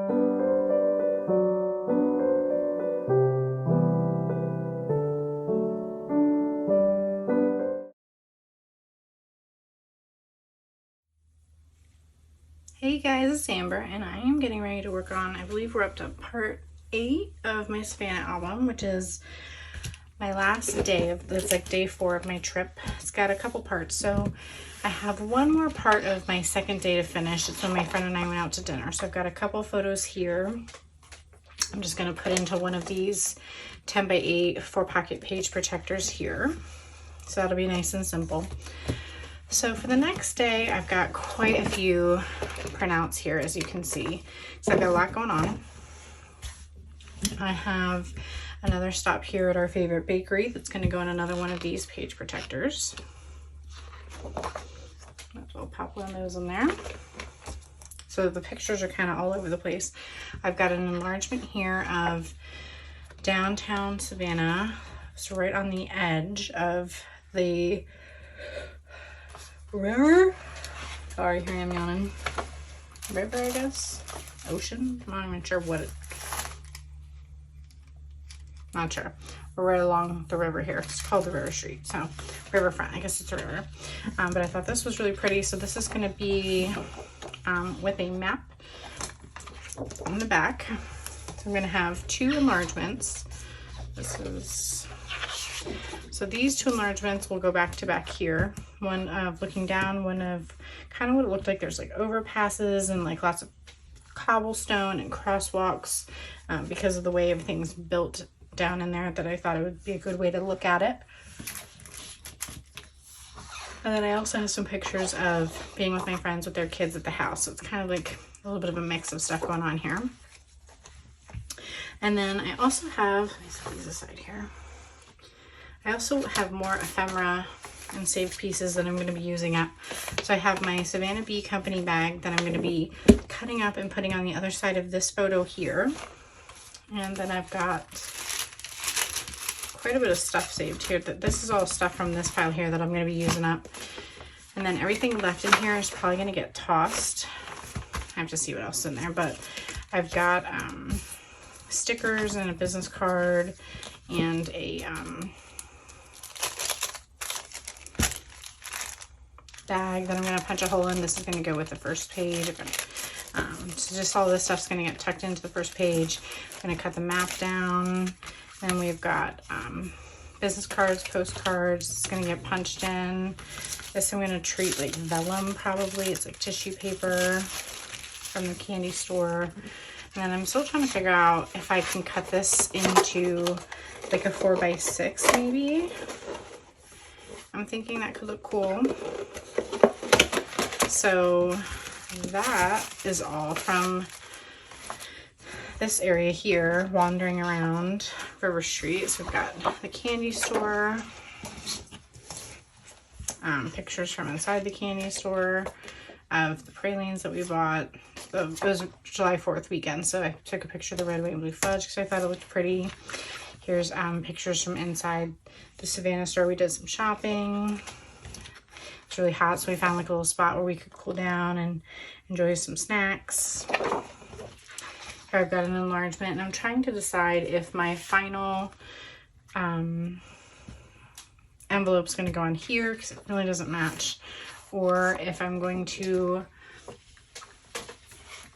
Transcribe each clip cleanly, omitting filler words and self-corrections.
Hey guys, it's Amber, and I am getting ready to work on, I believe we're up to part 8 of my Savannah album, which is my last day of, it's like day 4 of my trip. It's got a couple parts, so I have one more part of my second day to finish. It's when my friend and I went out to dinner, so I've got a couple photos here. I'm just going to put into one of these 10 by 8 4-pocket page protectors here, so that'll be nice and simple. So for the next day, I've got quite a few printouts here, as you can see. So I've got a lot going on. I have another stop here at our favorite bakery that's going to go in another one of these page protectors. I'll pop one of those in there. So the pictures are kind of all over the place. I've got an enlargement here of downtown Savannah. So right on the edge of the river. Sorry, here I am yawning. River, I guess. Ocean. I'm not even sure what it. Not sure. We're right along the river here. It's called the River Street, so riverfront. I guess it's a river. But I thought this was really pretty. So this is going to be with a map on the back. So I'm going to have 2 enlargements. This is. So these 2 enlargements will go back to back here. One of looking down, one of kind of what it looked like. There's like overpasses and like lots of cobblestone and crosswalks because of the way everything's built down in there, that I thought it would be a good way to look at it. And then I also have some pictures of being with my friends with their kids at the house. So it's kind of like a little bit of a mix of stuff going on here. And then I also have, let me set these aside here. I also have more ephemera and saved pieces that I'm going to be using up. So I have my Savannah Bee Company bag that I'm going to be cutting up and putting on the other side of this photo here. And then I've got quite a bit of stuff saved here. This is all stuff from this pile here that I'm going to be using up. And then everything left in here is probably going to get tossed. I have to see what else is in there, but I've got stickers and a business card and a bag that I'm going to punch a hole in. This is going to go with the first page. So just all this stuff's going to get tucked into the first page. I'm going to cut the map down. Then we've got business cards, postcards. It's going to get punched in. This I'm going to treat like vellum probably. It's like tissue paper from the candy store. And then I'm still trying to figure out if I can cut this into like a 4x6 maybe. I'm thinking that could look cool. So that is all from this area here, wandering around River Street. So we've got the candy store, pictures from inside the candy store of the pralines that we bought. It was July 4th weekend, so I took a picture of the red, white, and blue fudge because I thought it looked pretty. Here's pictures from inside the Savannah store. We did some shopping. It's really hot, so we found like a little spot where we could cool down and enjoy some snacks. Here I've got an enlargement, and I'm trying to decide if my final envelope's going to go on here because it really doesn't match, or if I'm going to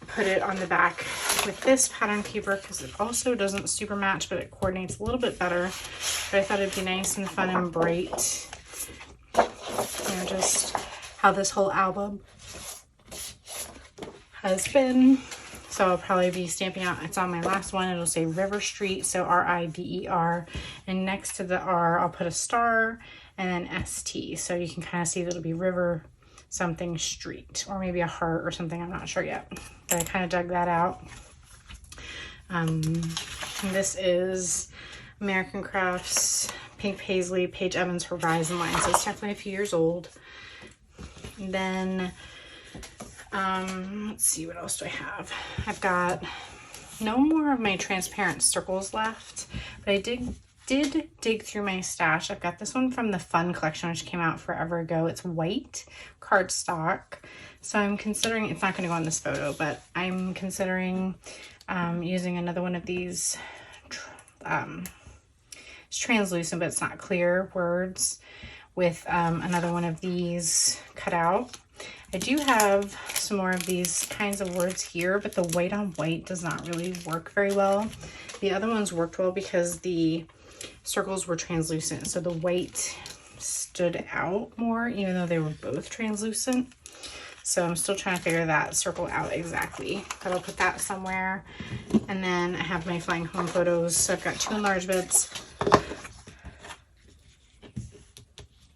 put it on the back with this pattern paper because it also doesn't super match, but it coordinates a little bit better. But I thought it'd be nice and fun and bright. You know, just how this whole album has been. So I'll probably be stamping out, it's on my last one, it'll say River Street, so R-I-V-E-R, and next to the R I'll put a star and then S-T, so you can kind of see that it'll be River something Street, or maybe a heart or something, I'm not sure yet, but I kind of dug that out. This is American Crafts Pink Paisley Paige Evans Horizon line, so it's definitely a few years old. And then let's see, what else do I have? I've got no more of my transparent circles left, but I did did dig through my stash. I've got this one from the Fun collection, which came out forever ago. It's white cardstock. So I'm considering, it's not going to go on this photo, but I'm considering using another one of these. It's translucent, but it's not clear words, with another one of these cut out. I do have some more of these kinds of words here, but the white on white does not really work very well. The other ones worked well because the circles were translucent, so the white stood out more, even though they were both translucent. So I'm still trying to figure that circle out exactly, but I'll put that somewhere. And then I have my flying home photos. So I've got 2 enlargements.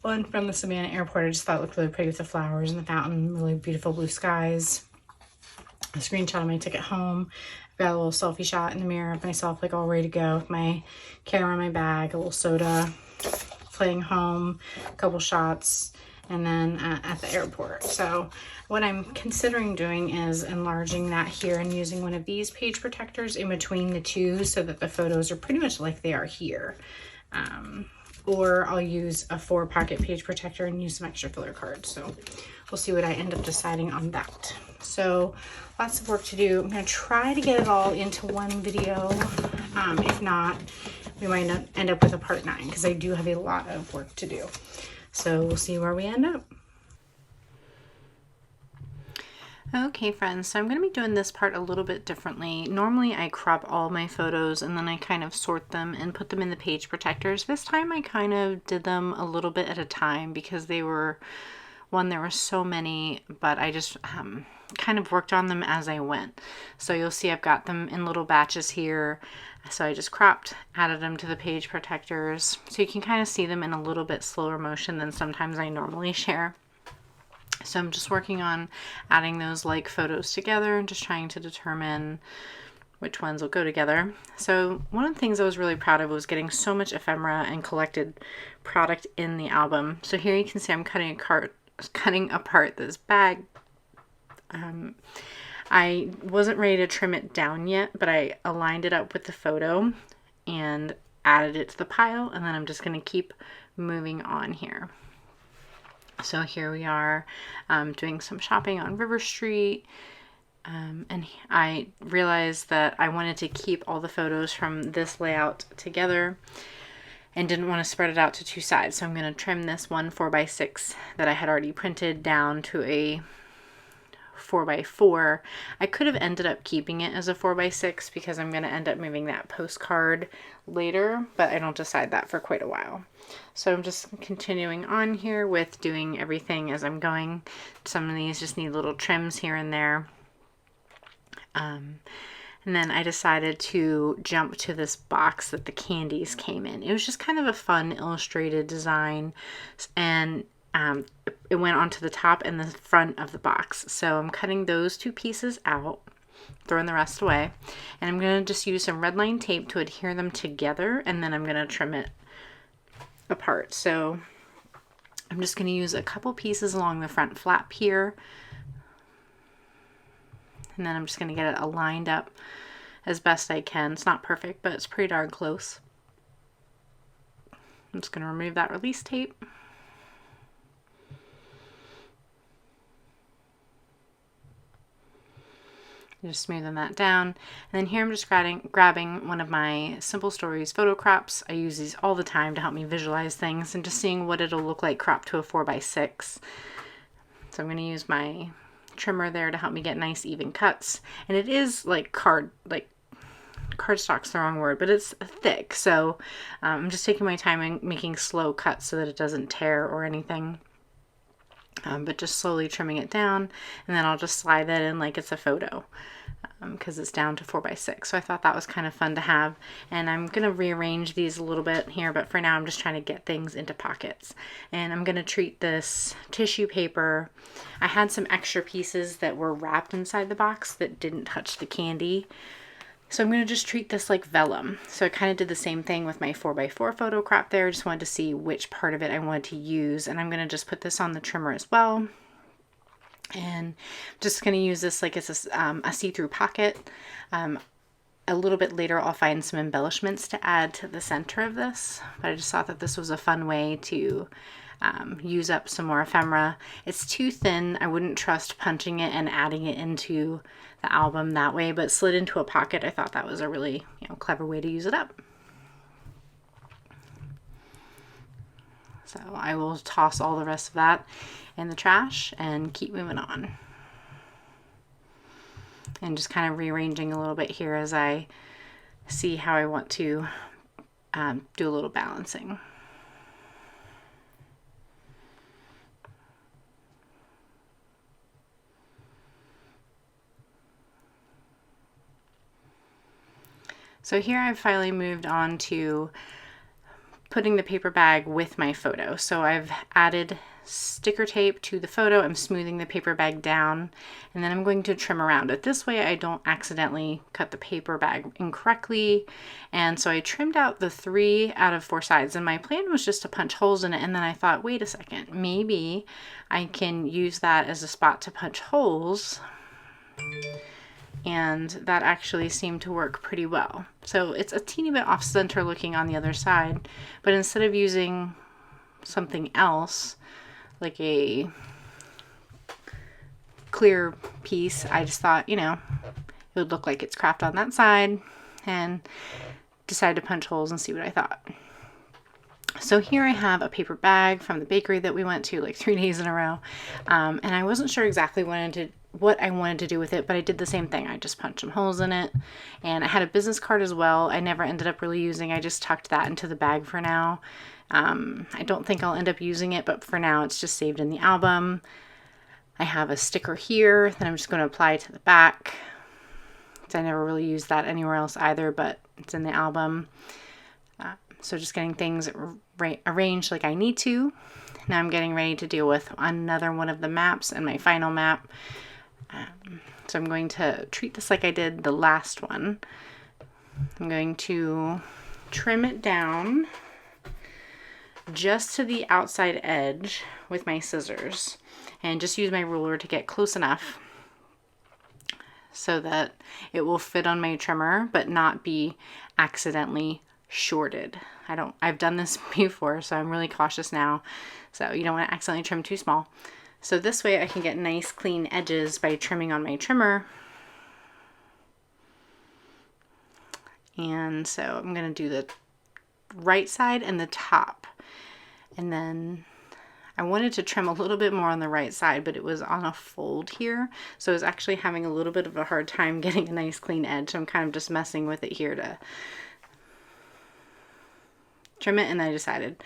One from the Savannah airport. I just thought it looked really pretty with the flowers and the fountain, really beautiful blue skies. A screenshot of my ticket home. I've got a little selfie shot in the mirror of myself, like all ready to go with my camera in my bag, a little soda, flying home, a couple shots, and then at the airport. So what I'm considering doing is enlarging that here and using one of these page protectors in between the two so that the photos are pretty much like they are here. Or I'll use a 4-pocket page protector and use some extra filler cards. So we'll see what I end up deciding on that. So lots of work to do. I'm going to try to get it all into one video. If not, we might end up with a part 9 because I do have a lot of work to do. So we'll see where we end up. Okay friends, so I'm going to be doing this part a little bit differently. Normally I crop all my photos and then I kind of sort them and put them in the page protectors. This time I kind of did them a little bit at a time because they were, there were so many, but I just kind of worked on them as I went. So you'll see I've got them in little batches here. So I just cropped, added them to the page protectors. So you can kind of see them in a little bit slower motion than sometimes I normally share. So I'm just working on adding those like photos together and just trying to determine which ones will go together. So one of the things I was really proud of was getting so much ephemera and collected product in the album. So here you can see I'm cutting apart this bag. I wasn't ready to trim it down yet, but I aligned it up with the photo and added it to the pile, and then I'm just going to keep moving on here. So here we are doing some shopping on River Street, and I realized that I wanted to keep all the photos from this layout together and didn't want to spread it out to 2 sides. So I'm going to trim this one 4x6 that I had already printed down to a 4x4. I could have ended up keeping it as a 4x6 because I'm going to end up moving that postcard later, but I don't decide that for quite a while. So I'm just continuing on here with doing everything as I'm going. Some of these just need little trims here and there. And then I decided to jump to this box that the candies came in. It was just kind of a fun illustrated design, and it went onto the top and the front of the box. So I'm cutting those 2 pieces out, throwing the rest away, and I'm going to just use some red line tape to adhere them together, and then I'm going to trim it apart. So I'm just going to use a couple pieces along the front flap here, and then I'm just going to get it aligned up as best I can. It's not perfect, but it's pretty darn close. I'm just going to remove that release tape. Just smoothing that down. And then here I'm just grabbing one of my Simple Stories photo crops. I use these all the time to help me visualize things and just seeing what it'll look like cropped to a 4x6. So I'm going to use my trimmer there to help me get nice even cuts. And it is like cardstock's the wrong word, but it's thick. So I'm just taking my time and making slow cuts so that it doesn't tear or anything. But just slowly trimming it down, and then I'll just slide that in like it's a photo because it's down to 4x6. So I thought that was kind of fun to have, and I'm going to rearrange these a little bit here, but for now I'm just trying to get things into pockets. And I'm going to treat this tissue paper. I had some extra pieces that were wrapped inside the box that didn't touch the candy. So I'm going to just treat this like vellum. So I kind of did the same thing with my 4x4 photo crop there. I just wanted to see which part of it I wanted to use. And I'm going to just put this on the trimmer as well. And I'm just going to use this like it's a see-through pocket. a little bit later I'll find some embellishments to add to the center of this, but I just thought that this was a fun way to use up some more ephemera. It's too thin. I wouldn't trust punching it and adding it into the album that way, but slid into a pocket. I thought that was a really, clever way to use it up. So I will toss all the rest of that in the trash and keep moving on. And just kind of rearranging a little bit here as I see how I want to do a little balancing. So here I've finally moved on to putting the paper bag with my photo. So I've added sticker tape to the photo. I'm smoothing the paper bag down, and then I'm going to trim around it. This way I don't accidentally cut the paper bag incorrectly. And so I trimmed out the 3 out of 4 sides, and my plan was just to punch holes in it. And then I thought, wait a second, maybe I can use that as a spot to punch holes. And that actually seemed to work pretty well. So it's a teeny bit off center looking on the other side, but instead of using something else, like a clear piece, I just thought, it would look like it's craft on that side, and decided to punch holes and see what I thought. So here I have a paper bag from the bakery that we went to like 3 days in a row, and I wasn't sure exactly what I wanted to do with it, but I did the same thing. I just punched some holes in it, and I had a business card as well. I never ended up really using. I just tucked that into the bag for now. I don't think I'll end up using it, but for now it's just saved in the album. I have a sticker here that I'm just going to apply to the back. So I never really used that anywhere else either, but it's in the album. So just getting things arranged like I need to. Now I'm getting ready to deal with another one of the maps and my final map. So I'm going to treat this like I did the last one. I'm going to trim it down just to the outside edge with my scissors, and just use my ruler to get close enough so that it will fit on my trimmer but not be accidentally shorted. I've done this before, so I'm really cautious now. So you don't want to accidentally trim too small. So this way I can get nice clean edges by trimming on my trimmer. And so I'm going to do the right side and the top. And then I wanted to trim a little bit more on the right side, but it was on a fold here. So I was actually having a little bit of a hard time getting a nice clean edge. So I'm kind of just messing with it here to trim it, and I decided,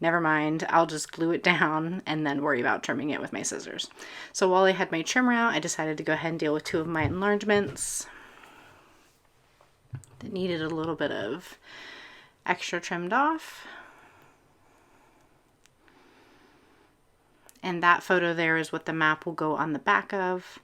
never mind, I'll just glue it down and then worry about trimming it with my scissors. So while I had my trimmer out, I decided to go ahead and deal with 2 of my enlargements that needed a little bit of extra trimmed off. And that photo there is what the map will go on the back of.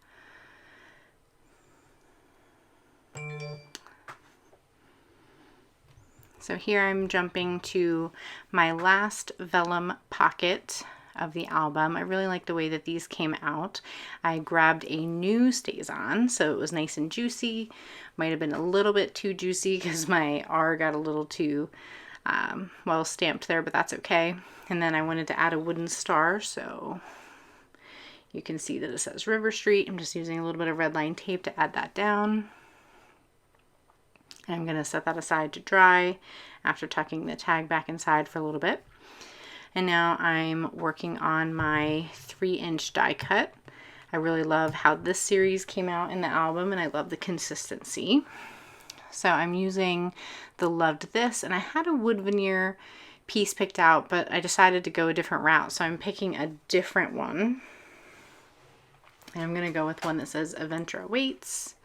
So here I'm jumping to my last vellum pocket of the album. I really like the way that these came out. I grabbed a new StazOn, so it was nice and juicy. Might have been a little bit too juicy because my R got a little too well stamped there, but that's okay. And then I wanted to add a wooden star, so you can see that it says River Street. I'm just using a little bit of red line tape to add that down. And I'm going to set that aside to dry after tucking the tag back inside for a little bit. And now I'm working on my 3-inch die cut. I really love how this series came out in the album, and I love the consistency. So I'm using the Loved This, and I had a wood veneer piece picked out, but I decided to go a different route. So I'm picking a different one. And I'm going to go with one that says Adventure Awaits.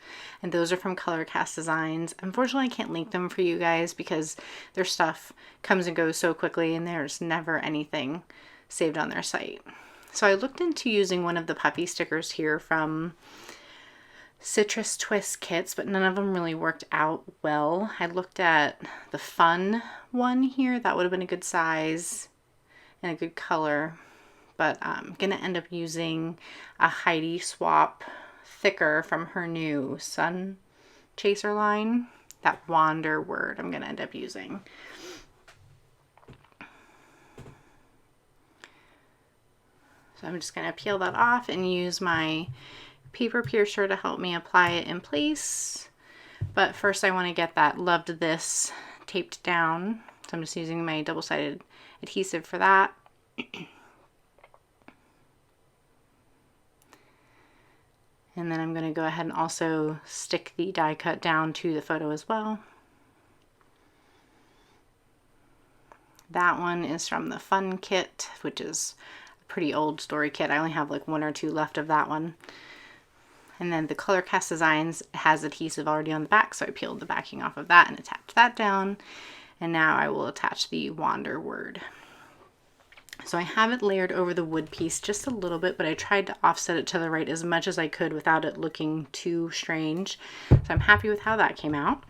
And those are from Color Cast Designs. Unfortunately, I can't link them for you guys because their stuff comes and goes so quickly, and there's never anything saved on their site. So I looked into using one of the puppy stickers here from Citrus Twist kits, but none of them really worked out well. I looked at the fun one here. That would have been a good size and a good color. But I'm going to end up using a Heidi Swap thicker from her new Sun Chaser line. that wander word I'm going to end up using. So I'm just going to peel that off and use my paper piercer to help me apply it in place. But first I want to get that "Loved This" taped down. So I'm just using my double-sided adhesive for that. And then I'm going to go ahead and also stick the die cut down to the photo as well. That one is from the Fun Kit, which is a pretty old story kit. I only have like 1 or 2 left of that one. And then the Color Cast Designs has adhesive already on the back, so I peeled the backing off of that and attached that down. And now I will attach the wander word. So I have it layered over the wood piece just a little bit, but I tried to offset it to the right as much as I could without it looking too strange. So I'm happy with how that came out.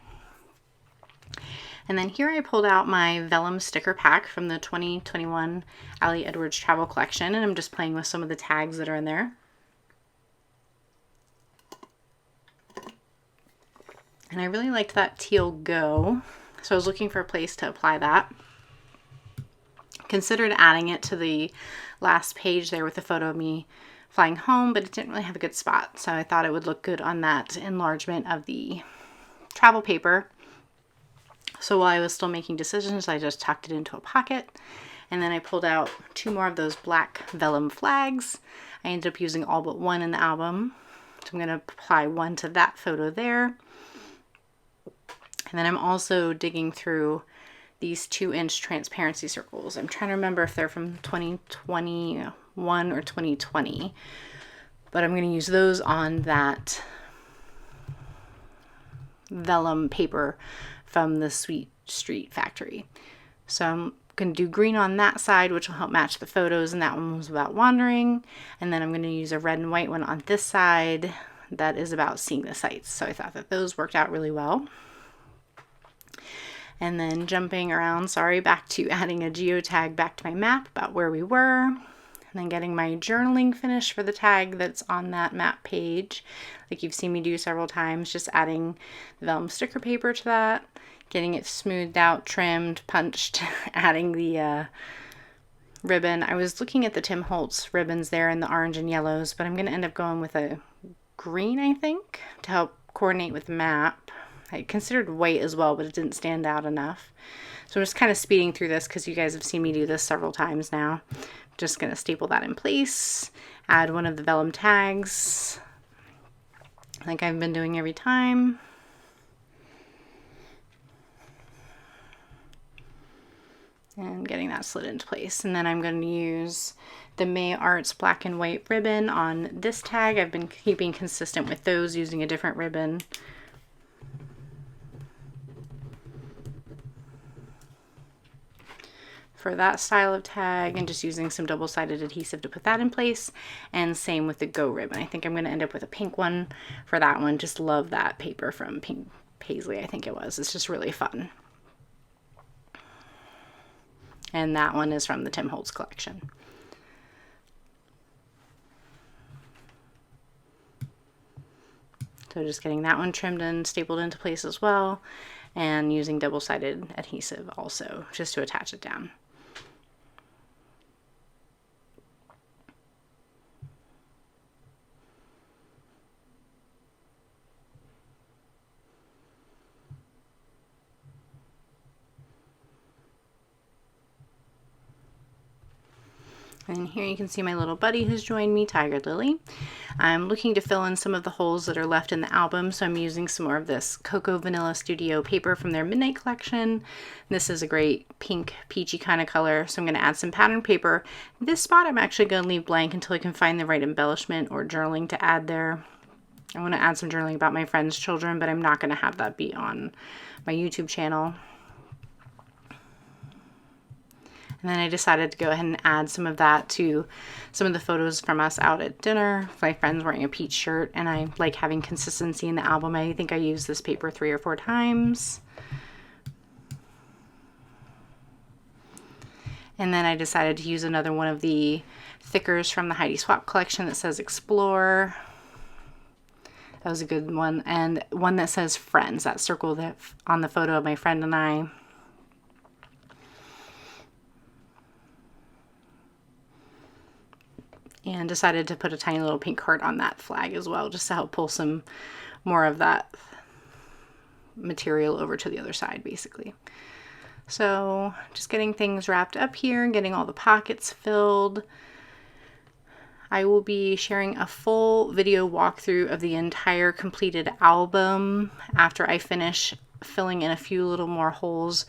And then here I pulled out my vellum sticker pack from the 2021 Allie Edwards Travel Collection, and I'm just playing with some of the tags that are in there. And I really liked that teal go, so I was looking for a place to apply that. Considered adding it to the last page there with the photo of me flying home, but it didn't really have a good spot, so I thought it would look good on that enlargement of the travel paper. So while I was still making decisions, I just tucked it into a pocket, and then I pulled out 2 more of those black vellum flags. I ended up using all but 1 in the album, so I'm going to apply 1 to that photo there. And then I'm also digging through these 2-inch transparency circles. I'm trying to remember if they're from 2021 or 2020, but I'm going to use those on that vellum paper from the Sweet Street factory. So I'm going to do green on that side, which will help match the photos, and that one was about wandering. And then I'm going to use a red and white one on this side that is about seeing the sights. So I thought that those worked out really well. And then jumping around, back to adding a geotag back to my map about where we were. And then getting my journaling finished for the tag that's on that map page, like you've seen me do several times, just adding the vellum sticker paper to that, getting it smoothed out, trimmed, punched, adding the ribbon. I was looking at the Tim Holtz ribbons there in the orange and yellows, but I'm going to end up going with a green, I think, to help coordinate with the map. I considered white as well, but it didn't stand out enough. So I'm just kind of speeding through this because you guys have seen me do this several times now. I'm just going to staple that in place, add one of the vellum tags, like I've been doing every time. And getting that slid into place. And then I'm going to use the May Arts black and white ribbon on this tag. I've been keeping consistent with those, using a different ribbon. For that style of tag, and just using some double-sided adhesive to put that in place, and same with the Go ribbon. I think I'm going to end up with a pink one for that one. Just love that paper from Pink Paisley, I think it was. It's just really fun. And that one is from the Tim Holtz collection. So just getting that one trimmed and stapled into place as well, and using double-sided adhesive also just to attach it down. And here you can see my little buddy who's joined me, Tiger Lily. I'm looking to fill in some of the holes that are left in the album, so I'm using some more of this Cocoa Vanilla Studio paper from their Midnight collection. This is a great pink, peachy kind of color, so I'm going to add some pattern paper. This spot I'm actually going to leave blank until I can find the right embellishment or journaling to add there. I want to add some journaling about my friend's children, but I'm not going to have that be on my YouTube channel. And then I decided to go ahead and add some of that to some of the photos from us out at dinner. My friend's wearing a peach shirt, and I like having consistency in the album. I think I used this paper 3 or 4 times. And then I decided to use another one of the thickers from the Heidi Swapp collection that says Explore. That was a good one. And one that says friends, that circle that on the photo of my friend and I. And decided to put a tiny little pink heart on that flag as well, just to help pull some more of that material over to the other side, basically. So just getting things wrapped up here and getting all the pockets filled. I will be sharing a full video walkthrough of the entire completed album after I finish filling in a few little more holes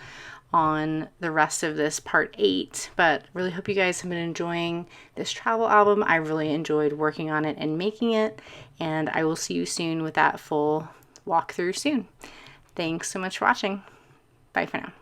on the rest of this part 8. But really hope you guys have been enjoying this travel album. I really enjoyed working on it and making it, and I will see you soon with that full walkthrough soon. Thanks so much for watching. Bye for now.